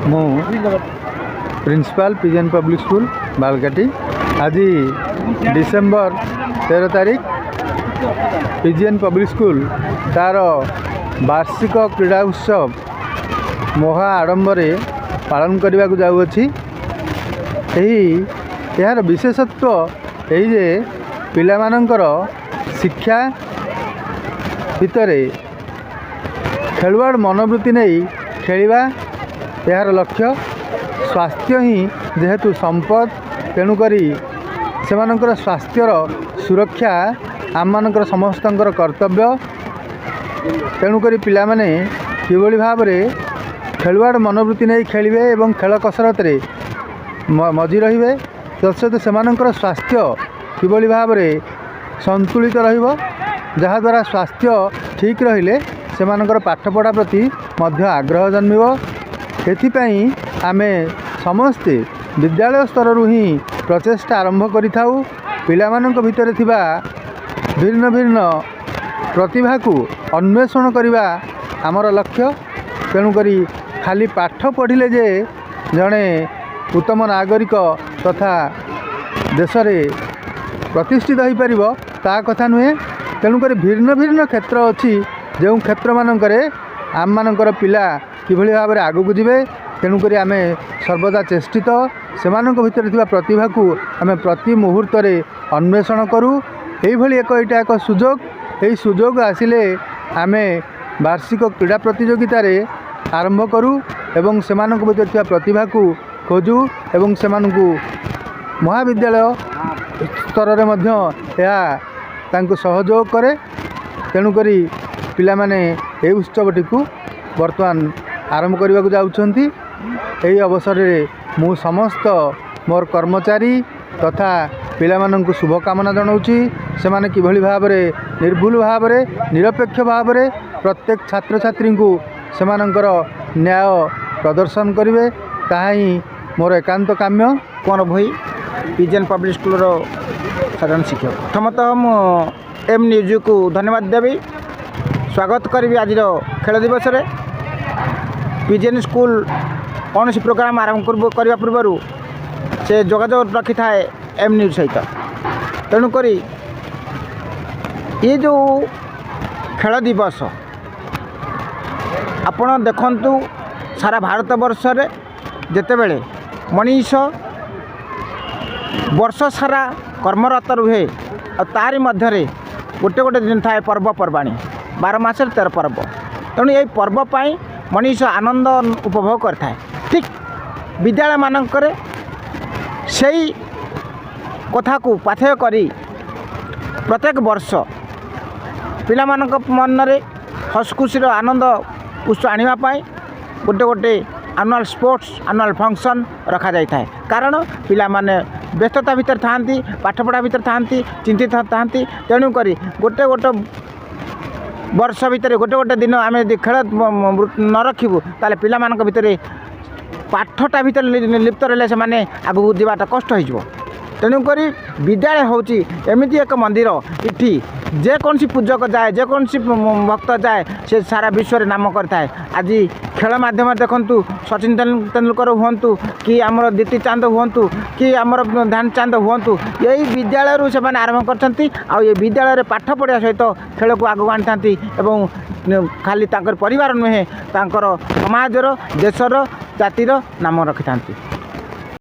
मु principal PGN public school बालकाटी। आज December 13 तारीख पीजीएन पब्लिक स्कूल तार वार्षिक क्रीड़ा उत्सव महा आडंबरे पालन करने को जाऊँगी। यार विशेषत्व यही जे पिला मानकर शिक्षा भितर खेलवाड़ मनोवृत्ति नहीं खेलिबा यार लक्ष्य। स्वास्थ्य ही जेहेतु संपद तेणुकरी सेमानंकर स्वास्थ्यर सुरक्षा आम मानकर समस्तंकर कर्तव्य। तेणुकरी पिला माने किभली भाव में खेलवाड़ मनोवृत्ति नहीं खेलिबे एवं खेल कसरत रे मजी रहिबे तत्सहित सेमानंकर स्वास्थ्य किभली भाव में संतुलित रहिबो। जहा द्वारा स्वास्थ्य ठीक रहिले सेमानंकर पाठपढ़ा प्रति मध्य आग्रह जन्मिबो। एथिपाई आमे समस्ते विद्यालय स्तर ही प्रचेष्टा आरंभ करिथाउ। पिलामानंक भितर थिबा भिन्न भिन्न प्रतिभा को अन्वेषण करवा आमर लक्ष्य। तेणुकरी खाली पाठ पढ़िले जे जड़े उत्तम नागरिक तथा देश रे प्रतिष्ठित हो पार ता कथा नुहे। तेणुकरी भिन्न भिन्न क्षेत्र अच्छी जो क्षेत्र मानकरे आम मानकर पिला किभली भाव में आगू जीवे। तेणुकरी आमे सर्वदा चेष्टित सेमानक भितर थिबा प्रतिभा को आमे प्रति मुहूर्त रे अन्वेषण करूँ। यही एक सुजोग यही सुजोग आसिले आमे वार्षिक क्रीड़ा प्रतियोगिता रे आरंभ करूँ एवं सेमानक भितर थिबा प्रतिभा को खोजू एवं सेमानकु महाविद्यालय स्तर रे मध्य या तांको सहयोग करे। तेणुकरी पिला माने ए उत्सवटी को वर्तमान आरंभ करने को जाउछंती। एही अवसर रे मु समस्त मोर कर्मचारी तथा पिला माननकु शुभकामना जनाऊँगी। से माने किभली भाव में निर्भुल भाव में निरपेक्ष भाव में प्रत्येक छात्र छात्री को सेमानंकर न्याय प्रदर्शन करेंगे ताहा ही मोर एकांत काम्य। कौन भई पीजीएन पब्लिक स्कूल साधारण शिक्षक प्रथमतः मु एम न्यूज को धन्यवाद देवी स्वागत करी आज खेल दिवस रे। पीजीएन स्कूल कौन सी प्रोग्राम आरंभ करने पूर्व से जोगाजोग रखी था एम न्यूज सहित। तेणुक ये जो खेल दिवस आपण देखंतु सारा भारत वर्ष रे जेतेबेले मनीष वर्ष सारा कर्मरत रुहे और तारी मध्य गोटे गोटे दिन थाए पर्वपर्वाणी 12 मास 13 पर्व। तेणु यही पर्व पाई मनीष आनंद उपभोग करता है। ठीक विद्यालय मानकरे सही कथा को पाथेय करी प्रत्येक वर्ष पिला मानक मन रे हसखुशी आनंद उत्सव आनिबा पाई गोटे गोटे एनुअल स्पोर्ट्स एनुअल फंक्शन रखा जाए। कारण पिला माने व्यस्तता भितर थांती पाठपढ़ा भितर थांती चिंतित थांती। तेणुक गोटे गोटे वर्ष भितर गोटे गोटे दिन आम खेल न रखू ताले पिला मानक भितर पाठटा भितर लिप्त रहे से माने आगू जावाटा कष्ट हो। तेणुक विद्यालय होची एमती एक मंदिर इठी जेकोसी पूजक जाए जेकोसी भक्त जाए से सारा विश्व में नाम करता है। आज खेल माध्यम देखु सचिन तेंदुलकर हुंतु कि आमर दीप्ति चांद हुंतु कि आमर ध्यान चांद हुंतु यही विद्यालय से आरंभ कर विद्यालय पाठ पढ़ा सहित खेल को आगू आनी एवं खाली परिवार नुहे समाजर देशर जातिर नाम रखि था।